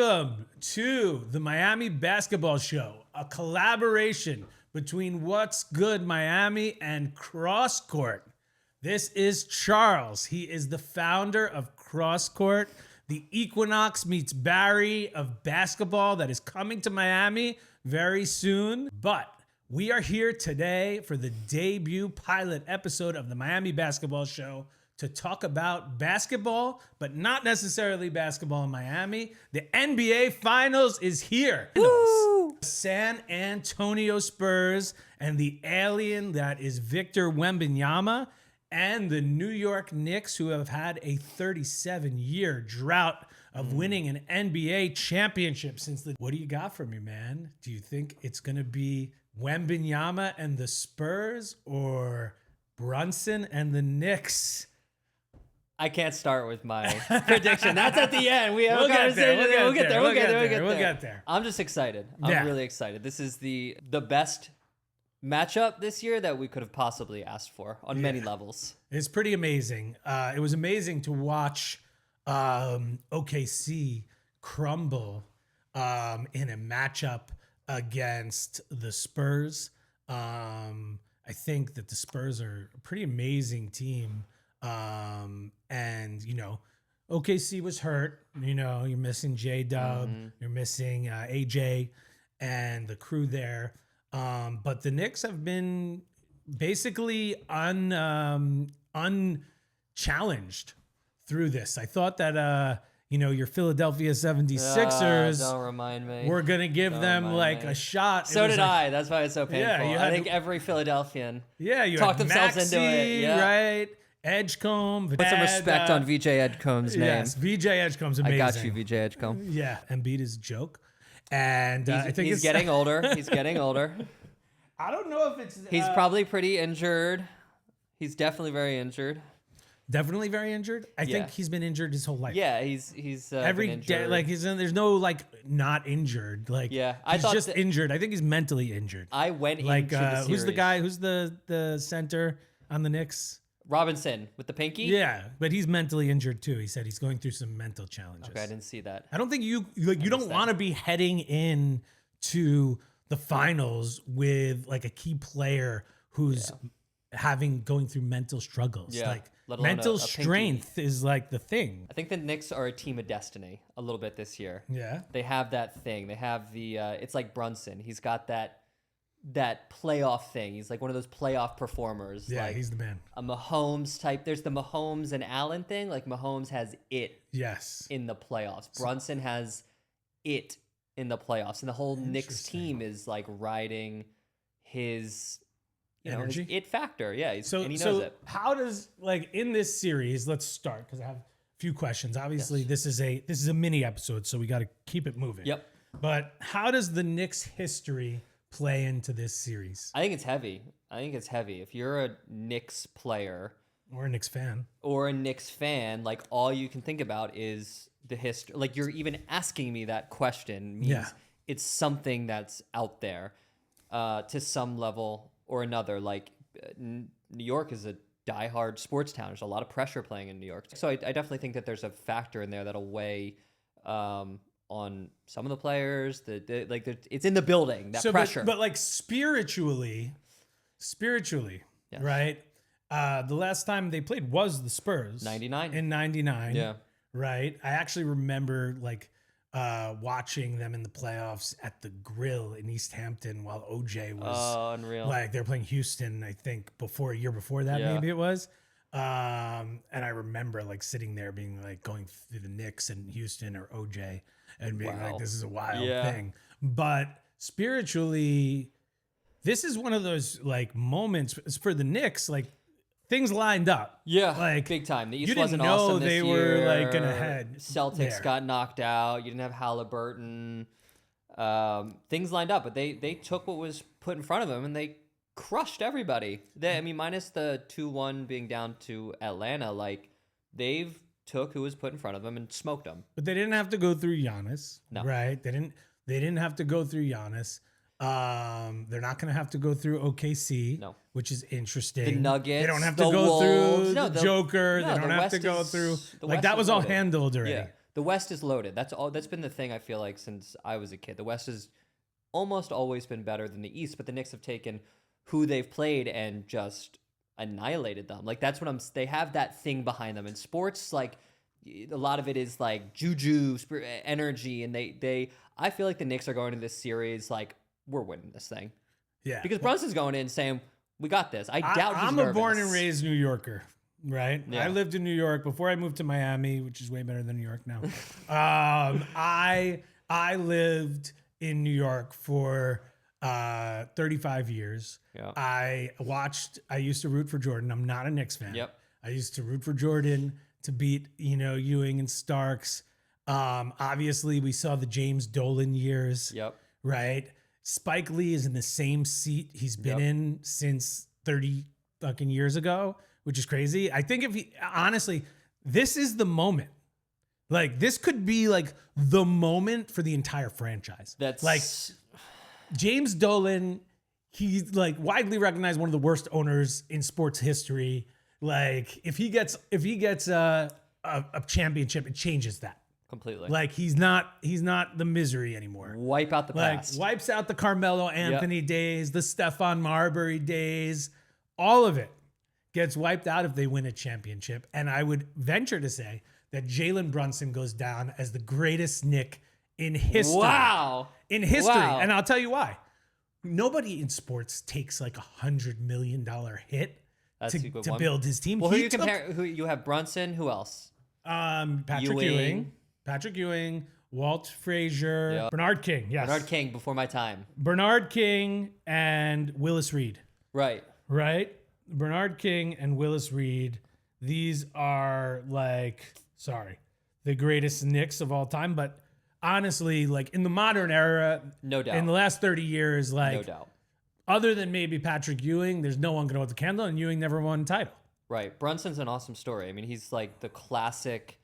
Welcome to the Miami Basketball Show, a collaboration between What's Good Miami and Crosscourt. This is Charles. He is the founder of Crosscourt, the Equinox meets Barry of basketball that is coming to Miami very soon. But we are here today for the debut pilot episode of the Miami Basketball Show to talk about basketball, but not necessarily basketball in Miami. The NBA Finals is here. Woo! San Antonio Spurs and the alien that is Victor Wembanyama and the New York Knicks, who have had a 37-year drought of winning an NBA championship since the... What do you got for me, man? Do you think it's going to be Wembanyama and the Spurs or Brunson and the Knicks? I can't start with my prediction. That's at the end. We have a conversation. We'll get there. I'm just excited. I'm really excited. This is the best matchup this year that we could have possibly asked for on many levels. It's pretty amazing. It was amazing to watch OKC crumble in a matchup against the Spurs. I think that the Spurs are a pretty amazing team. And you know, OKC was hurt. You know, you're missing J-Dub, you're missing AJ and the crew there. But the Knicks have been basically unchallenged through this. I thought that you know, your Philadelphia 76ers don't remind me. We're gonna give them a shot. So did I. That's why it's so painful. I think every Philadelphian talked themselves into it. Yeah. Right. Edgecombe. Put some respect on VJ Edgecombe's name. Yes, VJ Edgecombe's amazing. I got you, VJ Edgecombe. Yeah, Embiid is a joke. And I think he's getting older. He's getting older. I don't know if it's... He's probably pretty injured. He's definitely very injured. Definitely very injured? I think he's been injured his whole life. Yeah, he's every day, like there's no not injured. Like he's just injured. I think he's mentally injured. I went into the series. Who's the guy? Who's the center on the Knicks? Robinson with the pinky? Yeah, but he's mentally injured too. He said he's going through some mental challenges. Okay, I didn't see that. I don't think you don't want to be heading in to the finals with like a key player who's going through mental struggles. Yeah. Like mental strength is like the thing. I think the Knicks are a team of destiny a little bit this year. Yeah. They have that thing. They have the it's like Brunson. He's got that playoff thing. He's like one of those playoff performers. Yeah, like he's the man. A Mahomes type. There's the Mahomes and Allen thing. Like Mahomes has it in the playoffs. Brunson has it in the playoffs. And the whole Knicks team is like riding his his it factor. Yeah, and he knows it. How does, like, in this series, let's start because I have a few questions. Obviously, this is a mini episode, so we got to keep it moving. Yep. But how does the Knicks history play into this series? I think it's heavy. If you're a Knicks player or a Knicks fan, like all you can think about is the history. Like you're even asking me that question means it's something that's out there to some level or another. Like New York is a diehard sports town. There's a lot of pressure playing in New York. So I definitely think that there's a factor in there that'll weigh on some of the players. It's in the building, that pressure. But like spiritually, right? The last time they played was the Spurs. 99. In 99. Yeah. Right? I actually remember watching them in the playoffs at the Grill in East Hampton while OJ was unreal. Like they're playing Houston, I think a year before that, maybe it was. And I remember like sitting there being like going through the Knicks and Houston or OJ and being like, this is a wild thing. But spiritually, this is one of those like moments for the Knicks, like things lined up. Yeah, like big time. The East you didn't wasn't know awesome they this were year. like gonna head. Celtics got knocked out. You didn't have Halliburton. Things lined up, but they took what was put in front of them and they crushed everybody. Minus the 2-1 being down to Atlanta, like they've took who was put in front of them and smoked them. But they didn't have to go through Giannis. No. Right? They didn't have to go through Giannis. They're not going to have to go through OKC, which is interesting. The Nuggets, they don't have to go through the Joker. No, they don't have to go through. Like that was all handled already. Yeah. The West is loaded. That's been the thing I feel like since I was a kid. The West has almost always been better than the East, but the Knicks have taken who they've played and just annihilated them. Like that's what they have that thing behind them in sports. Like a lot of it is like juju, energy, and I feel like the Knicks are going to this series like we're winning this thing. Yeah, because Brunson's going in saying we got this. I doubt he's nervous. I'm a born and raised New Yorker, right? Yeah. I lived in New York before I moved to Miami, which is way better than New York now. I lived in New York for 35 years. Yeah. I used to root for Jordan. I'm not a Knicks fan. Yep. I used to root for Jordan to beat, Ewing and Starks. Obviously, we saw the James Dolan years. Yep. Right? Spike Lee is in the same seat he's been in since 30 fucking years ago, which is crazy. I think honestly, this is the moment. Like, this could be like the moment for the entire franchise. That's like James Dolan, he's like widely recognized one of the worst owners in sports history. Like, if he gets a championship, it changes that. Completely. Like he's not the misery anymore. Wipe out the past. Wipes out the Carmelo Anthony days, the Stephon Marbury days, all of it gets wiped out if they win a championship. And I would venture to say that Jalen Brunson goes down as the greatest Knick in history. Wow. In history. Wow. And I'll tell you why. Nobody in sports takes like $100 million hit to build his team. Well, who you have Brunson, who else? Patrick Ewing, Walt Frazier, Yep. Bernard King. Yes. Bernard King before my time. Bernard King and Willis Reed. Right. Bernard King and Willis Reed. These are the greatest Knicks of all time. But honestly, like in the modern era, no doubt. In the last 30 years, no doubt. Other than maybe Patrick Ewing, there's no one going to hold the candle, and Ewing never won a title. Right. Brunson's an awesome story. I mean, he's like the classic.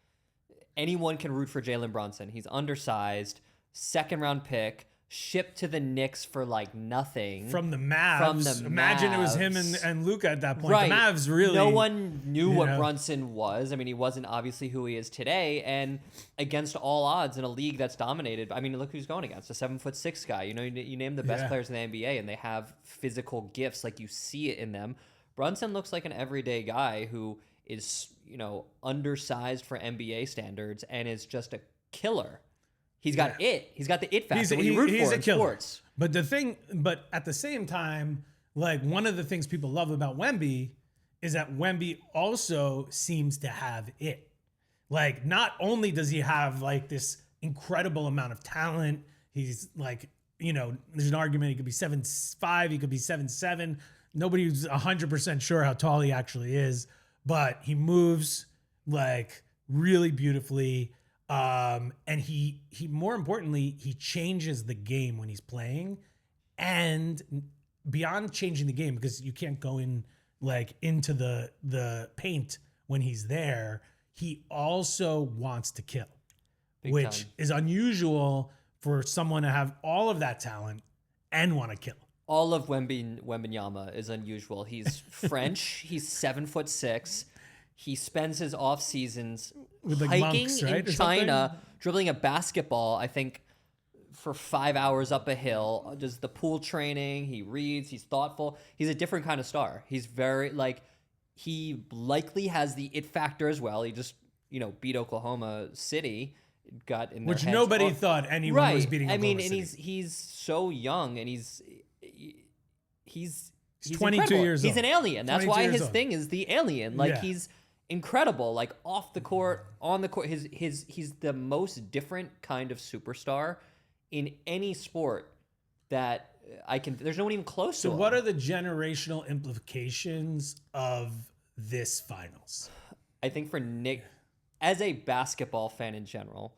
Anyone can root for Jalen Brunson. He's undersized, second round pick, shipped to the Knicks for like nothing. From the Mavs. Imagine it was him and Luka at that point. Right. The Mavs really. No one knew what Brunson was. I mean, he wasn't obviously who he is today. And against all odds in a league that's dominated. I mean, look who's going against a 7'6" guy. You name the best players in the NBA, and they have physical gifts. Like you see it in them. Brunson looks like an everyday guy who is, undersized for NBA standards and is just a killer. He's got it. He's got the it factor. He's a killer. Sports. But at the same time, like one of the things people love about Wemby is that Wemby also seems to have it. Like, not only does he have like this incredible amount of talent, he's like, there's an argument he could be 7'5", he could be 7'7". Nobody's 100% sure how tall he actually is, but he moves like really beautifully. And he more importantly, he changes the game when he's playing, and beyond changing the game, because you can't go into the paint when he's there. He also wants to kill, which is unusual for someone to have all of that talent and want to kill. All of Wembanyama is unusual. He's French. He's 7'6". He spends his off seasons hiking monks, right? in China, dribbling a basketball, I think, for 5 hours up a hill. Does the pool training. He reads. He's thoughtful. He's a different kind of star. He's very he likely has the it factor as well. He just beat Oklahoma City. Got in their which heads. Nobody thought anyone was beating Oklahoma City. And he's so young, and he's 22 incredible. years old. He's an alien. That's why his old. thing is the alien. He's incredible. Like off the court, on the court, he's the most different kind of superstar in any sport that I can. There's no one even close to him. So, what are the generational implications of this finals? I think for Nick, as a basketball fan in general,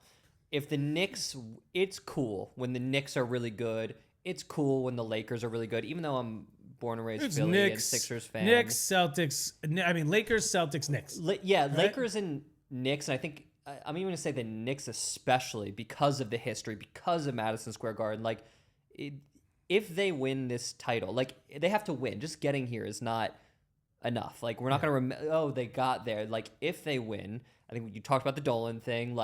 if the Knicks, it's cool when the Knicks are really good. It's cool when the Lakers are really good, even though I'm born and raised Philly and Sixers fan. Lakers, Celtics, Knicks. Right? Lakers and Knicks, and I think I'm even going to say the Knicks especially because of the history, because of Madison Square Garden. If they win this title, they have to win. Just getting here is not enough. We're not going to they got there. If they win, I think you talked about the Dolan thing.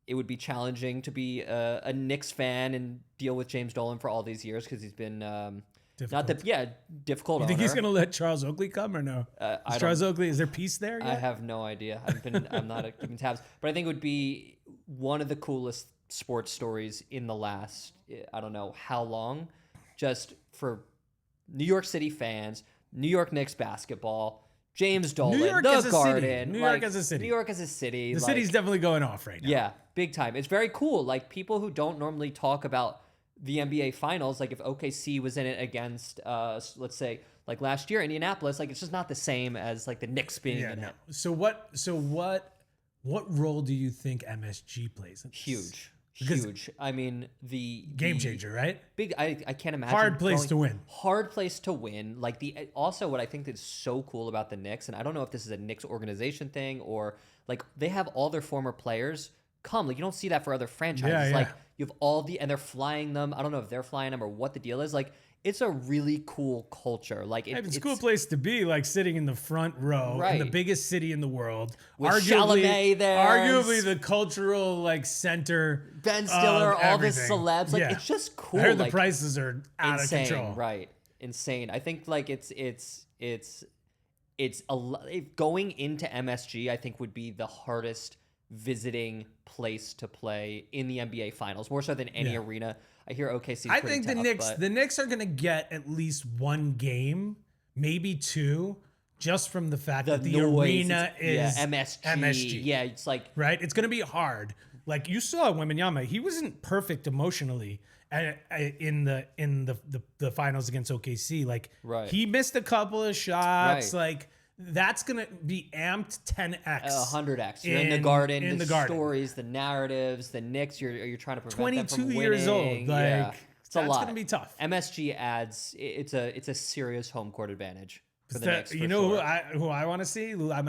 it would be challenging to be a Knicks fan and deal with James Dolan for all these years because he's been difficult. You think owner. he's gonna let Charles Oakley come or no? Charles Oakley, is there peace there? I have no idea. I'm not keeping tabs, but I think it would be one of the coolest sports stories in the last, I don't know how long, just for New York City fans, New York Knicks basketball, James Dolan, the Garden. New York as a city. New York as a city. The city's definitely going off right now. Yeah, big time. It's very cool. Like, people who don't normally talk about the NBA Finals, like if OKC was in it against, let's say, like last year, Indianapolis, like it's just not the same as like the Knicks being in it. So what role do you think MSG plays in this? Huge. I mean, the game changer, right? Big. I can't imagine. Hard place to win. Hard place to win. Like also what I think is so cool about the Knicks, and I don't know if this is a Knicks organization thing or like they have all their former players come. Like you don't see that for other franchises. Like you have and they're flying them. I don't know if they're flying them or what the deal is. Like it's a really cool culture. Like it's a cool place to be, like sitting in the front row in the biggest city in the world. With Chalamet there. Arguably the cultural like center. Ben Stiller, all the celebs. Like it's just cool. I heard the prices are out of control. Right. Insane. I think like it's going into MSG, I think would be the hardest visiting place to play in the NBA Finals, more so than any arena. I hear OKC. I think the Knicks are going to get at least one game, maybe two, just from the fact that the arena is MSG. Yeah, it's like right. It's going to be hard. Like you saw Wembanyama, he wasn't perfect emotionally in the finals against OKC. Like he missed a couple of shots. Like that's gonna be amped 10x, 100x. You're in the Garden. The stories, the narratives, the Knicks. You're trying to prevent them from winning. 22 years old. Like it's a lot. That's gonna be tough. MSG adds. It's a serious home court advantage for the Knicks. You know who I want to see? I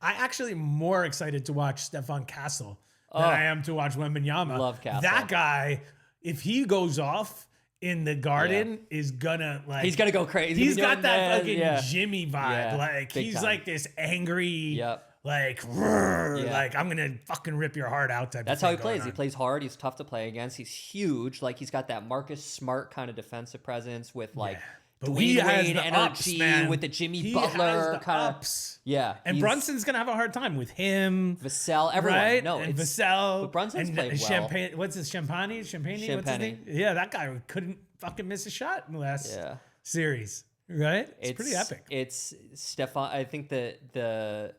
actually more excited to watch Stephon Castle than I am to watch Wembanyama. Love Castle. That guy, if he goes off in the Garden, is gonna like he's gonna go crazy. He's got that fucking Jimmy vibe. Yeah, like he's time. like this angry, like I'm gonna fucking rip your heart out type. That's how he plays. He plays hard. He's tough to play against. He's huge. Like he's got that Marcus Smart kind of defensive presence with like. But he has the energy ups, with the Jimmy Butler kind of. Yeah. And Brunson's going to have a hard time with him. Vassell, everyone. Right? No, and Vassell. But Brunson's played well. What's his Champagne? What's his name? Yeah, that guy couldn't fucking miss a shot in the last series. Right? It's pretty epic. It's Stephon. I think the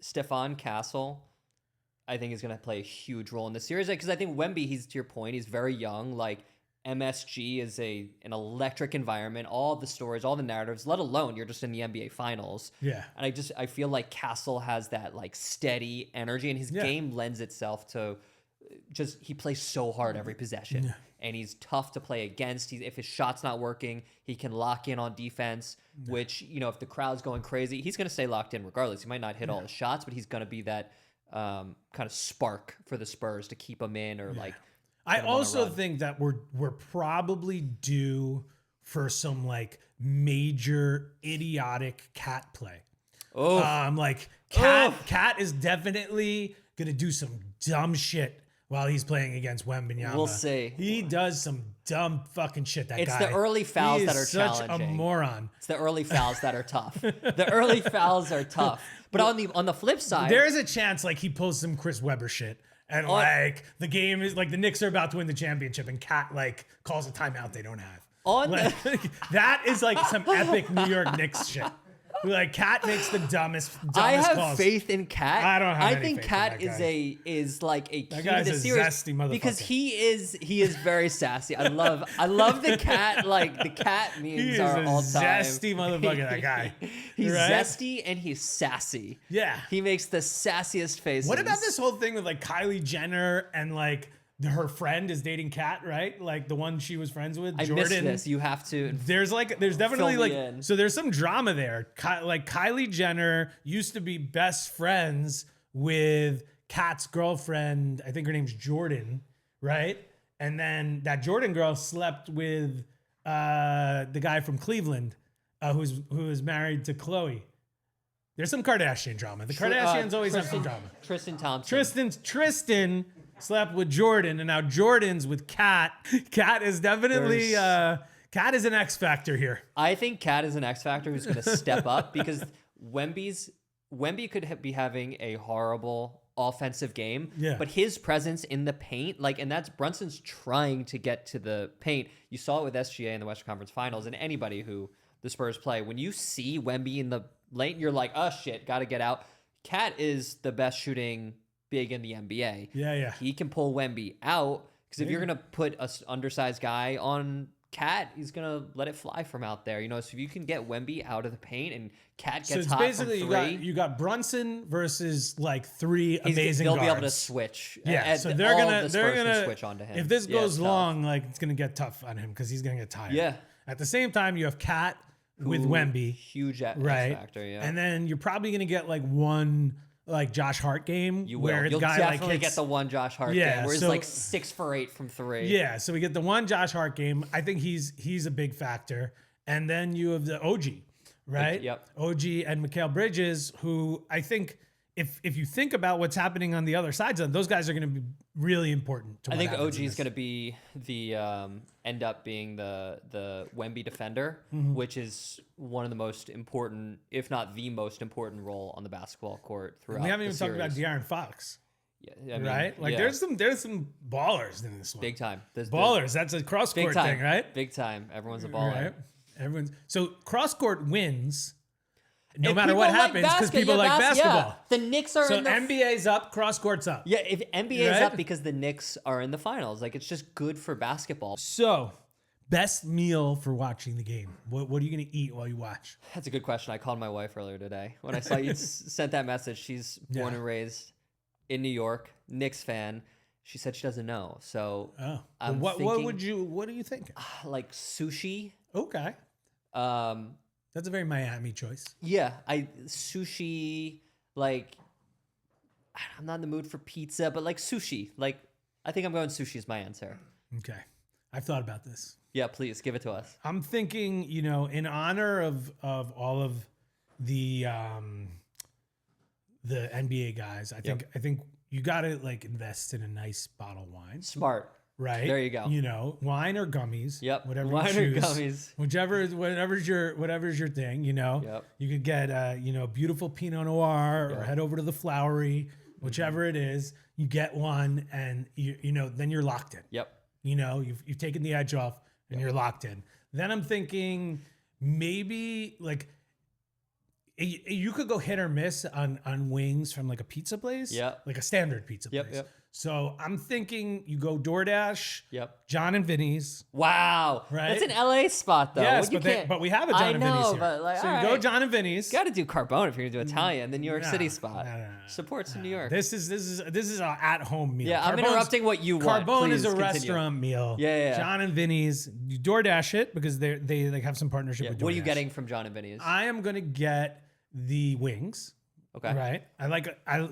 Stephon Castle, I think, is going to play a huge role in the series. Because I think Wemby, he's to your point, he's very young. Like, MSG is an electric environment. All the stories, all the narratives, let alone you're just in the NBA Finals. Yeah. And I feel like Castle has that like steady energy, and his game lends itself to he plays so hard every possession, and he's tough to play against. If his shot's not working, he can lock in on defense. Which if the crowd's going crazy, he's going to stay locked in regardless. He might not hit all the shots, but he's going to be that kind of spark for the Spurs to keep them in or like. I also think that we're probably due for some like major idiotic cat play. Cat is definitely gonna do some dumb shit while he's playing against Wembanyama. We'll see. He does some dumb fucking shit. It's the early fouls that are challenging. Such a moron. It's the early fouls that are tough. The early fouls are tough. But on the flip side, there is a chance like he pulls some Chris Webber shit. And like the game is like the Knicks are about to win the championship, and Cat like calls a timeout they don't have. That is like some epic New York Knicks shit. Like Cat makes the dumbest I have calls. Faith in Cat. I don't have I any think faith Cat in that is guy. is like a key that guy's to the a series zesty motherfucker. because he is very sassy. I love the Cat. Like the Cat memes are all time. Zesty motherfucker. That guy. He's right? zesty and he's sassy. Yeah. He makes the sassiest faces. What about this whole thing with like Kylie Jenner and like her friend is dating Kat, right? Like the one she was friends with, Jordan. I missed this. You have to. There's definitely like, so there's some drama there. Like Kylie Jenner used to be best friends with Kat's girlfriend. I think her name's Jordan, right? And then that Jordan girl slept with the guy from Cleveland, who is married to Khloe. There's some Kardashian drama. The Kardashians always have some drama. Tristan Thompson. Tristan slept with Jordan, and now Jordan's with Cat. Cat is definitely Cat is an X factor here. I think Cat is an X factor who's going to step up because Wemby could be having a horrible offensive game, but his presence in the paint, and that's Brunson's trying to get to the paint. You saw it with SGA in the Western Conference Finals, and anybody who the Spurs play. When you see Wemby in the lane, you're like, oh shit, got to get out. Cat is the best shooting big in the NBA. Yeah. He can pull Wemby out because if you're going to put an undersized guy on Cat, he's going to let it fly from out there. So if you can get Wemby out of the paint and Cat gets hot from three. You got Brunson versus like three amazing they'll guards. be able to switch. Yeah, so they're gonna switch onto him. If this goes long, it's gonna get tough on him because he's gonna get tired. Yeah. At the same time, you have Cat with Wemby, huge X factor. Yeah, and then you're probably gonna get one Josh Hart game. You will. You'll definitely get the one Josh Hart game where he's 6 for 8 from 3. Yeah, so we get the one Josh Hart game. I think he's a big factor. And then you have the OG, right? Yep. OG and Mikal Bridges, who I think if you think about what's happening on the other sides, those guys are going to be really important. I think OG is going to be end up being the Wemby defender, which is one of the most important, if not the most important role on the basketball court throughout. We haven't even talked about De'Aaron Fox. Yeah, I mean, right? There's some ballers in this one. Big time. There's ballers. That's a cross-court thing, right? Big time. Everyone's a baller. Right? So cross-court wins no matter what happens because people like basketball. Yeah. The Knicks are in the... NBA's up, cross-court's up. Yeah, if NBA's up because the Knicks are in the finals. It's just good for basketball. So, best meal for watching the game. What are you going to eat while you watch? That's a good question. I called my wife earlier today. When I saw you sent that message, she's born and raised in New York, Knicks fan. She said she doesn't know. So, what are you thinking? Like sushi. Okay. That's a very Miami choice. Yeah, sushi, I'm not in the mood for pizza, but sushi. I think I'm going sushi is my answer. Okay. I've thought about this. Yeah, please give it to us. I'm thinking, in honor of all of the NBA guys, I think you got to invest in a nice bottle of wine. Smart. Right. There you go. Wine or gummies. Yep. Whatever wine you choose. Or gummies. Whatever's your thing, Yep. You could get beautiful Pinot Noir or head over to the Flowery, whichever it is. You get one and then you're locked in. Yep. You've taken the edge off and you're locked in. Then I'm thinking maybe you could go hit or miss on wings from a pizza place. Yeah. A standard pizza place. Yep. So I'm thinking you go DoorDash. Yep. John and Vinny's. Wow. Right. That's an LA spot though. Yes, but we have a John and Vinny's here. But so you go John and Vinny's. You got to do Carbone if you're gonna do Italian. The New York City spot. Supports in New York. This is an at-home meal. Yeah, I'm interrupting what you want. Carbone Please is a continue. restaurant meal. Yeah. John and Vinny's. You DoorDash it because they have some partnership with DoorDash. What are you getting from John and Vinny's? I am gonna get the wings. Okay. Right.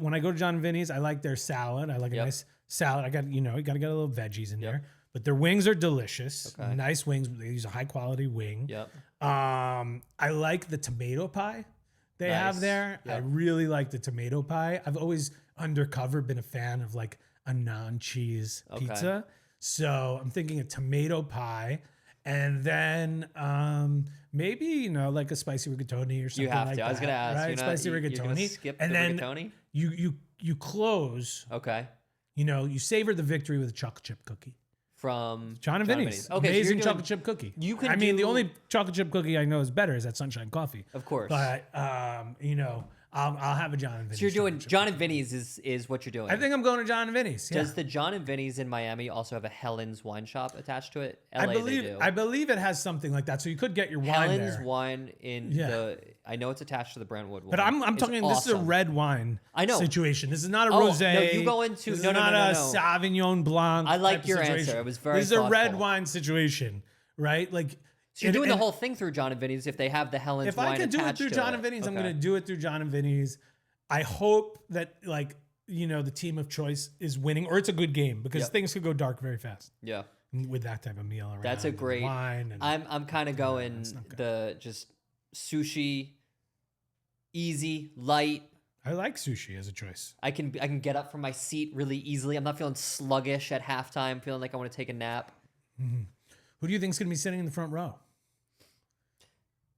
When I go to John and Vinny's, I like their salad. I like a nice salad. I got you got to get a little veggies in there. But their wings are delicious. Okay. Nice wings. They use a high quality wing. Yep. I like the tomato pie they have there. Yep. I really like the tomato pie. I've always undercover been a fan of a non-cheese pizza. So I'm thinking a tomato pie. And then maybe a spicy rigatoni or something. You have like to. That, I was gonna ask. Right? Spicy rigatoni. You're gonna skip and the then rigatoni? you close. Okay. You savor the victory with a chocolate chip cookie from John and Vinny's. Okay, amazing chocolate chip cookie. The only chocolate chip cookie I know is better is that Sunshine Coffee. Of course. But I'll have a John and Vinny's. So you're doing John and Vinny's is what you're doing. I think I'm going to John and Vinny's. Yeah. Does the John and Vinny's in Miami also have a Helen's wine shop attached to it? LA, I believe it has something like that. So you could get your wine there. Helen's wine I know it's attached to the Brentwood one. But I'm talking. Awesome. This is a red wine. situation. This is not a rosé. No, you go into this is not a Sauvignon Blanc. I like your situation. answer. It was very. This is a red wine situation, right? So you're doing the whole thing through John and Vinny's if they have the Helen's wine attached to it. If I can do it through John and Vinny's, I'm going to do it through John and Vinny's. I hope that the team of choice is winning, or it's a good game because things could go dark very fast. Yeah. With that type of meal around. That's a great wine. I'm kind of going the just sushi, easy, light. I like sushi as a choice. I can get up from my seat really easily. I'm not feeling sluggish at halftime, feeling like I want to take a nap. Who do you think is going to be sitting in the front row?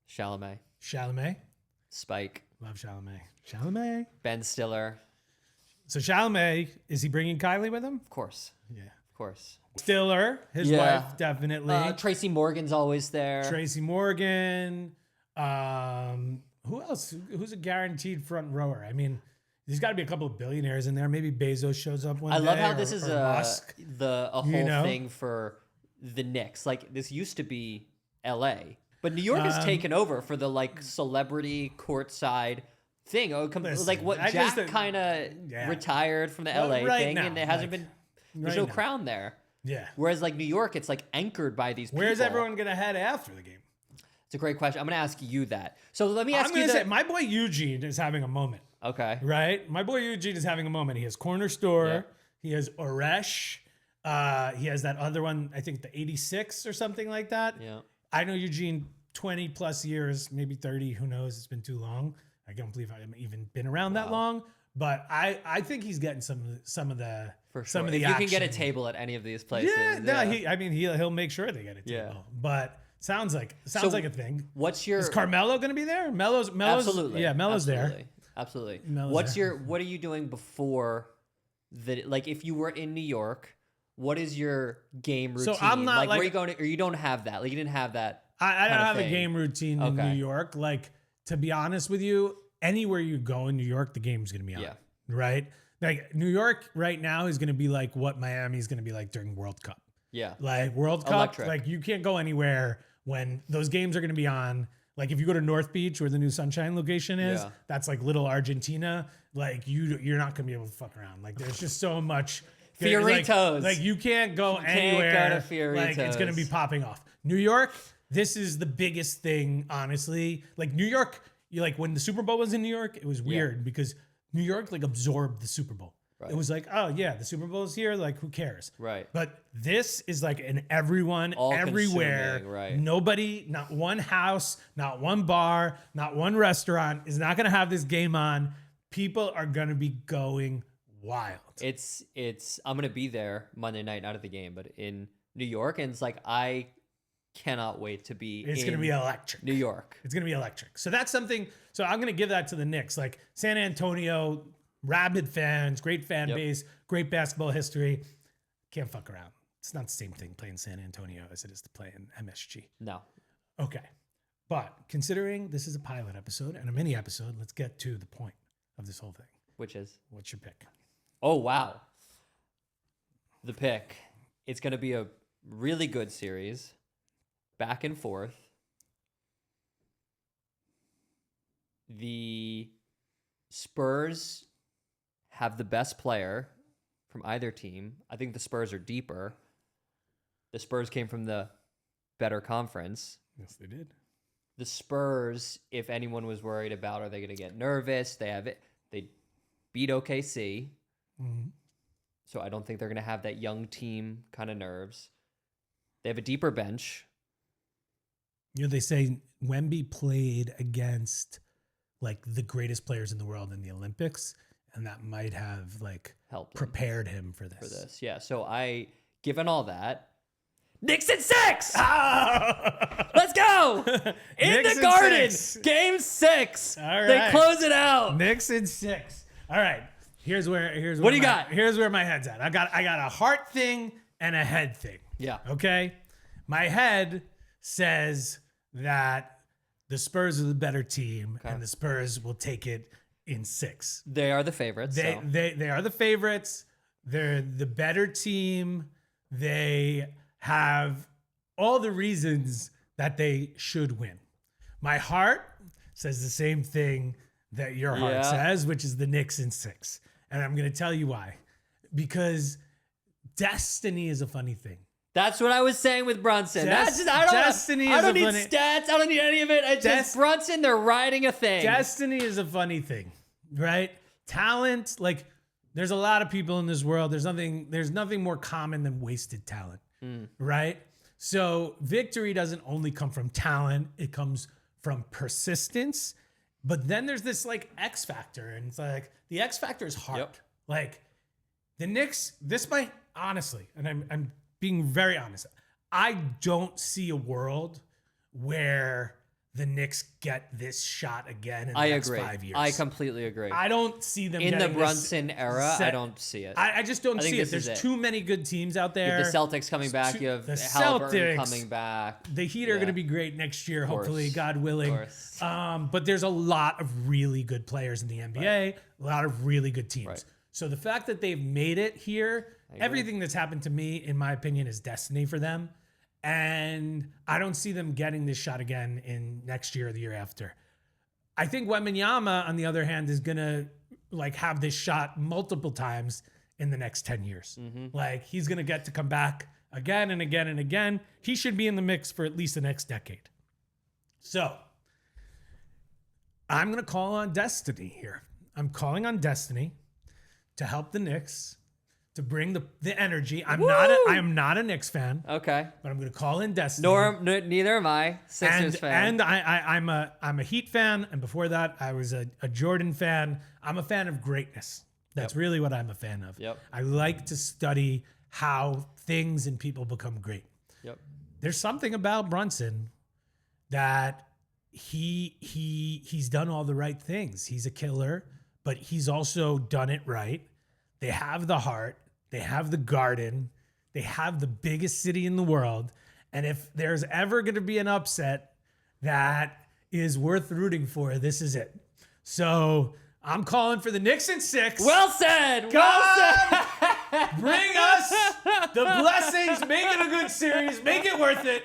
Chalamet. Chalamet? Spike. Love Chalamet. Chalamet. Ben Stiller. So Chalamet, is he bringing Kylie with him? Of course. Yeah. Of course. Stiller, his Yeah. wife, definitely. Tracy Morgan's always there. Tracy Morgan. Who else? Who's a guaranteed front rower? I mean, there's got to be a couple of billionaires in there. Maybe Bezos shows up one day. I love how this is or Musk. a whole thing for the Knicks. Like, this used to be LA, but New York has taken over for the like celebrity courtside thing. Like what Jack kind of retired from the LA thing, and there hasn't been. There's no crown there. Yeah. Whereas like New York, it's like anchored by these people. Where's everyone gonna head after the game? It's a great question. I'm gonna ask you that. So let me ask I'm you. gonna say my boy Eugene is having a moment. Okay. Right? My boy Eugene is having a moment. He has Corner Store. Yeah. He has Oresh. He has that other one, I think the 86 or something like that. Yeah. I know Eugene 20 plus years, maybe 30. Who knows? It's been too long. I can't believe I've even been around that long. But I think he's getting some of the For sure. some of the if you action. can get a table at any of these places. He'll make sure they get a table. Yeah. But sounds like a thing. What's your Is Carmelo going to be there? Melo's absolutely? Yeah, Melo's there. Absolutely. Melo's What are you doing before the like if you were in New York? What is your game routine? So I'm not where are you going to, or you don't have that? Like you didn't have that. I don't have thing. a game routine in New York. Like, to be honest with you, anywhere you go in New York, the game's going to be on. Yeah. Right? Like, New York right now is going to be like what Miami's going to be like during World Cup. Yeah. Like, World Cup, Electric. like, you can't go anywhere when those games are going to be on. Like, if you go to North Beach, where the new Sunshine location is, that's like little Argentina. Like, you're not going to be able to fuck around. Like, there's just so much. Fioritos. Like you can't go anywhere. Can't go to Fioritos. Like, it's going to be popping off. New York, this is the biggest thing, honestly. Like, New York, when the Super Bowl was in New York, it was weird because New York like absorbed the Super Bowl. Right. It was like, oh yeah, the Super Bowl is here. Like, who cares? Right. But this is like an everyone, all everywhere. Right. Nobody, not one house, not one bar, not one restaurant is not going to have this game on. People are going to be going wild. It's I'm gonna be there Monday night, not at the game, but in New York, and it's like I cannot wait to be. It's gonna be electric. New York. It's gonna be electric. So that's something. So I'm gonna give that to the Knicks. Like, San Antonio, rabid fans, great fan base, great basketball history. Can't fuck around. It's not the same thing playing San Antonio as it is to play in MSG. No. Okay, but considering this is a pilot episode and a mini episode, let's get to the point of this whole thing. Which is? What's your pick? Oh, wow. The pick. It's going to be a really good series. Back and forth. The Spurs have the best player from either team. I think the Spurs are deeper. The Spurs came from the better conference. Yes, they did. The Spurs, if anyone was worried about, are they going to get nervous? They have it. They beat OKC. Mm-hmm. So I don't think they're going to have that young team kind of nerves. They have a deeper bench. They say Wemby played against like the greatest players in the world in the Olympics, and that might have like helped prepared him for this. Yeah. So given all that, Knicks in 6. Ah! Let's go in Knicks the in Garden. 6. Game 6. All right. They close it out. Knicks in 6. All right. Here's where what do you got? Here's where my head's at. I got a heart thing and a head thing. Yeah. Okay. My head says that the Spurs are the better team, and the Spurs will take it in 6. They are the favorites. They are the favorites. They're the better team. They have all the reasons that they should win. My heart says the same thing that your heart says, which is the Knicks in 6. And I'm going to tell you why. Because destiny is a funny thing. That's what I was saying with Brunson. I don't need stats. I don't need any of it. It's just Brunson. They're riding a thing. Destiny is a funny thing, right? Talent, like, there's a lot of people in this world. There's nothing more common than wasted talent, right? So victory doesn't only come from talent. It comes from persistence, But then there's this like X factor, and it's like the X factor is hard. Yep. Like the Knicks, this might honestly, and I'm being very honest, I don't see a world where the Knicks get this shot again in the next 5 years. I completely agree. I don't see them in the getting Brunson era. I don't see it. I just don't see it. this is There's it. too many good teams out You there. have the Celtics coming back. You have the Halliburton Celtics, coming back. The Heat are going to be great next year, hopefully, God willing. course. But there's a lot of really good players in the NBA, a lot of really good teams. Right. So the fact that they've made it here, everything that's happened to me, in my opinion, is destiny for them. And I don't see them getting this shot again in next year or the year after. I think Wembanyama, on the other hand, is gonna like have this shot multiple times in the next 10 years. Like he's gonna get to come back again and again and again. He should be in the mix for at least the next decade. So I'm gonna call on destiny here. I'm calling on destiny to help the Knicks, to bring the energy. I am not a Knicks fan. Okay. But I'm going to call in destiny. Neither am I. Sixers fan. And I'm a Heat fan, and before that, I was a Jordan fan. I'm a fan of greatness. That's really what I'm a fan of. Yep. I like to study how things and people become great. Yep. There's something about Brunson that he's done all the right things. He's a killer, but he's also done it right. They have the heart. They have the garden. They have the biggest city in the world. And if there's ever going to be an upset that is worth rooting for, this is it. So I'm calling for the Knicks in 6. Well said. God, bring us the blessings. Make it a good series. Make it worth it.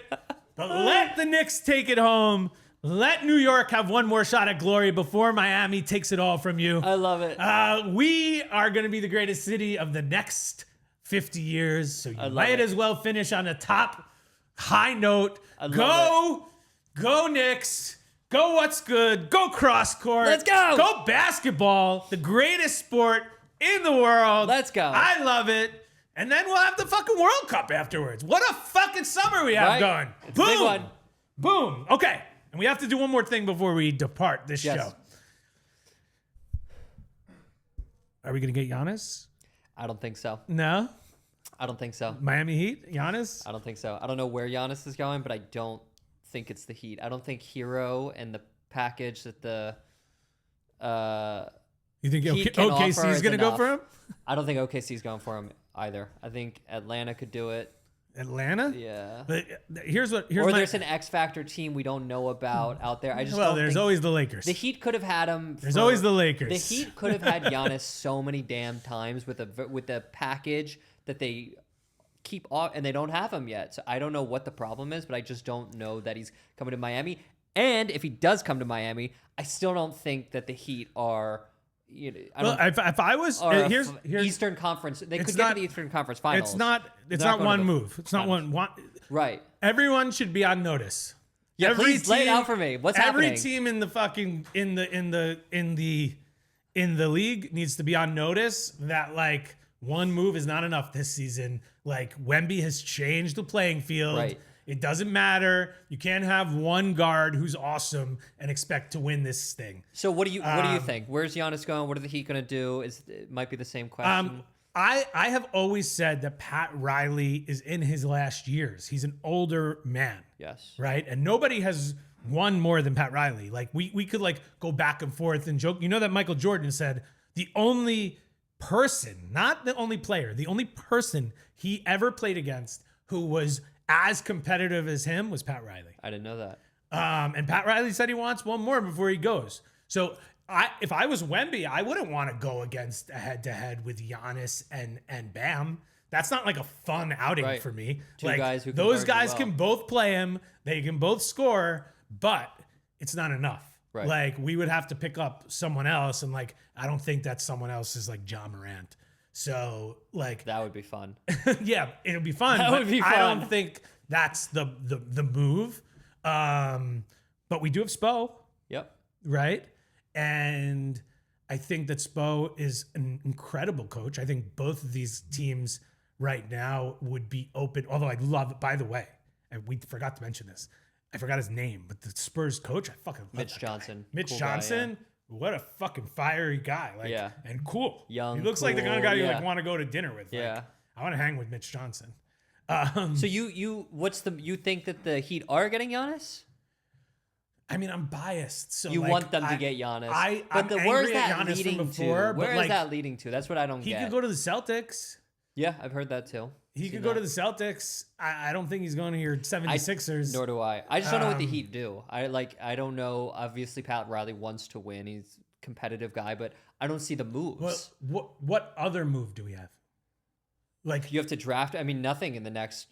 But let the Knicks take it home. Let New York have one more shot at glory before Miami takes it all from you. I love it. We are going to be the greatest city of the next 50 years. So you might as well finish on a top high note. Go Knicks. Go what's good. Go Crosscourt. Let's go. Go basketball. The greatest sport in the world. Let's go. I love it. And then we'll have the fucking World Cup afterwards. What a fucking summer we have going. It's Boom. a big one. Boom. Okay. And we have to do one more thing before we depart this show. Are we going to get Giannis? I don't think so. No? I don't think so. Miami Heat? Giannis? I don't think so. I don't know where Giannis is going, but I don't think it's the Heat. I don't think Hero and the package that the you think Heat can OKC offer is going to go enough. for him? I don't think OKC is going for him either. I think Atlanta could do it. Atlanta? Yeah. But here's Or there's an X Factor team we don't know about out there. I just don't there's think always the Lakers. the Heat could have had him. There's always the Lakers. The Heat could have had Giannis so many damn times with the package that they keep off, and they don't have him yet. So I don't know what the problem is, but I just don't know that he's coming to Miami. And if he does come to Miami, I still don't think that the Heat are. If I was here's Eastern Conference, they could it's get not- to the Eastern Conference Finals. It's not going one to the move. It's not one. Right. Everyone should be on notice. Yeah, please lay it out for me. What's happening? Every team in the fucking in the league needs to be on notice that like one move is not enough this season. Like Wemby has changed the playing field. Right. It doesn't matter. You can't have one guard who's awesome and expect to win this thing. So what do you think? Where's Giannis going? What are the Heat going to do? It might be the same question. I have always said that Pat Riley is in his last years. He's an older man. Yes. Right? And nobody has won more than Pat Riley. Like we could like go back and forth and joke. You know that Michael Jordan said the only person, not the only player, the only person he ever played against who was as competitive as him was Pat Riley. I didn't know that. And Pat Riley said he wants one more before he goes. So if I was Wemby, I wouldn't want to go against a head-to-head with Giannis and Bam. That's not like a fun outing for me. Two like, guys who can those guard guys well. can both play him. They can both score, but it's not enough. Right. Like we would have to pick up someone else, and like I don't think that someone else is like Ja Morant. So like That would be fun. yeah, it'll be fun. That would be I fun. don't think that's the move. But we do have Spo, Yep. right? And I think that Spo is an incredible coach. I think both of these teams right now would be open. Although I love it, by the way, and we forgot to mention this. I forgot his name, but the Spurs coach, I fucking love Mitch that guy. Johnson. Mitch Cool guy, Johnson. What a fucking fiery guy. Like, Yeah. and cool. Young, He looks like the kind of cool, guy you yeah. like want to go to dinner with. Like, Yeah. I want to hang with Mitch Johnson. So you think that the Heat are getting Giannis? I mean, I'm biased. So You like, want them to get Giannis. I'm where's angry at that Giannis leading from before, to? but Where is like, that leading to? That's what I don't he get. could go to the Celtics. Yeah, I've heard that too. He Seen could go that. to the Celtics. I don't think he's going to your 76ers. Nor do I. I just don't know what the Heat do. I don't know. Obviously, Pat Riley wants to win. He's a competitive guy, but I don't see the moves. What other move do we have? Like, You have to draft. I mean, nothing in the next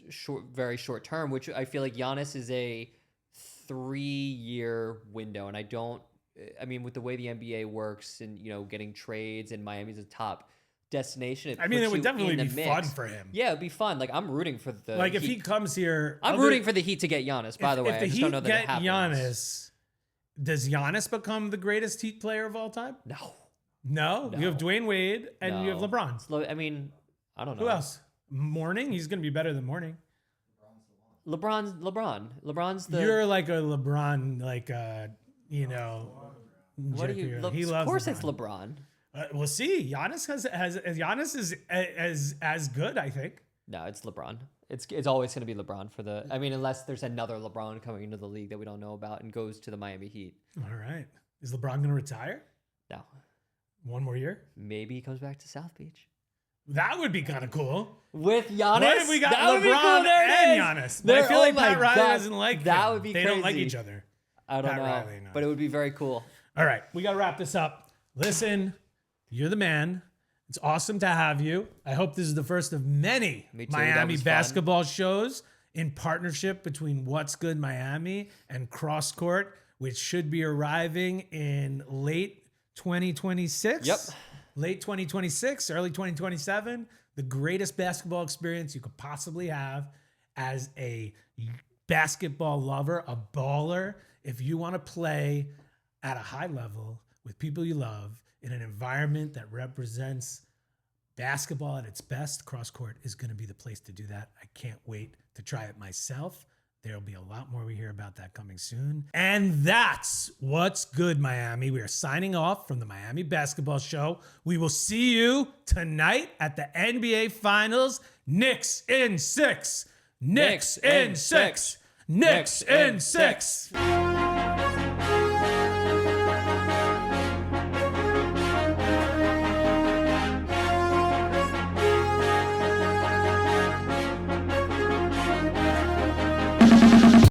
very short term, which I feel like Giannis is a 3-year window, and I mean, with the way the NBA works, and getting trades, and Miami's a top destination. I mean, puts it would you definitely in be the fun mix. for him. Yeah, it'd be fun. Like, I'm rooting for the Like, if Heat. he comes here, I'm rooting for the Heat to get Giannis. By the way, if the I just Heat don't know that get it happens. Giannis, does Giannis become the greatest Heat player of all time? No. You have Dwayne Wade and you have No. LeBron. I mean, I don't know. Who else? Morning? He's going to be better than Morning. LeBron's the. You're like a LeBron, like, What do you? He Of loves course, LeBron. it's LeBron. We'll see. Giannis Giannis is as good, I think. No, it's LeBron. It's always going to be LeBron for the. I mean, unless there's another LeBron coming into the league that we don't know about and goes to the Miami Heat. All right. Is LeBron going to retire? No, One more year? maybe he comes back to South Beach That would be kind of cool. with Giannis. What if we got That would be cool. LeBron There it and is. Giannis? But I There- feel oh like my Pat Riley God. doesn't like That them. would be They don't like crazy. each other. I don't Pat know, Riley, no. but it would be very cool. All right, we got to wrap this up. Listen, you're the man. It's awesome to have you. I hope this is the first of many Me too, that Miami was fun. basketball shows in partnership between What's Good Miami and Crosscourt, which should be arriving in late 2026. Yep. Late 2026, early 2027. The greatest basketball experience you could possibly have as a basketball lover, a baller. If you want to play at a high level with people you love in an environment that represents basketball at its best, Crosscourt is going to be the place to do that. I can't wait to try it myself. There'll be a lot more we hear about that coming soon. And that's What's Good, Miami. We are signing off from the Miami Basketball Show. We will see you tonight at the NBA Finals. Knicks in 6. Knicks in 6. Knicks in 6.